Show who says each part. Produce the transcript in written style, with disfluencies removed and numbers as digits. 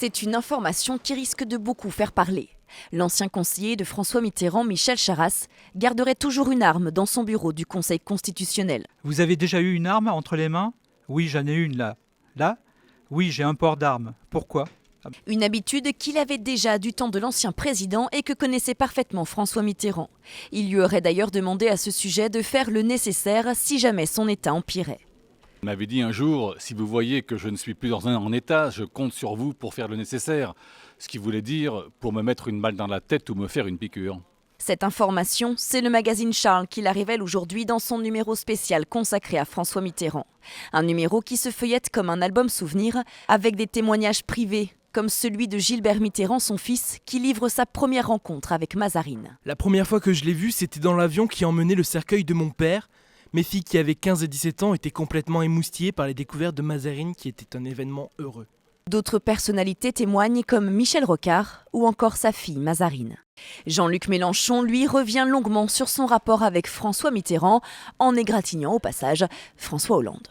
Speaker 1: C'est une information qui risque de beaucoup faire parler. L'ancien conseiller de François Mitterrand, Michel Charasse, garderait toujours une arme dans son bureau du Conseil constitutionnel.
Speaker 2: Vous avez déjà eu une arme entre les mains? Oui, j'en ai une là. Là? Oui, j'ai un port d'arme. Pourquoi?
Speaker 1: Une habitude qu'il avait déjà du temps de l'ancien président et que connaissait parfaitement François Mitterrand. Il lui aurait d'ailleurs demandé à ce sujet de faire le nécessaire si jamais son état empirait.
Speaker 3: Il m'avait dit un jour, si vous voyez que je ne suis plus en état, je compte sur vous pour faire le nécessaire. Ce qui voulait dire pour me mettre une balle dans la tête ou me faire une piqûre.
Speaker 1: Cette information, c'est le magazine Charles qui la révèle aujourd'hui dans son numéro spécial consacré à François Mitterrand. Un numéro qui se feuillette comme un album souvenir avec des témoignages privés, comme celui de Gilbert Mitterrand, son fils, qui livre sa première rencontre avec Mazarine.
Speaker 4: La première fois que je l'ai vu, c'était dans l'avion qui emmenait le cercueil de mon père. Mes filles qui avaient 15 et 17 ans étaient complètement émoustillées par les découvertes de Mazarine qui était un événement heureux.
Speaker 1: D'autres personnalités témoignent comme Michel Rocard ou encore sa fille Mazarine. Jean-Luc Mélenchon, lui, revient longuement sur son rapport avec François Mitterrand en égratignant au passage François Hollande.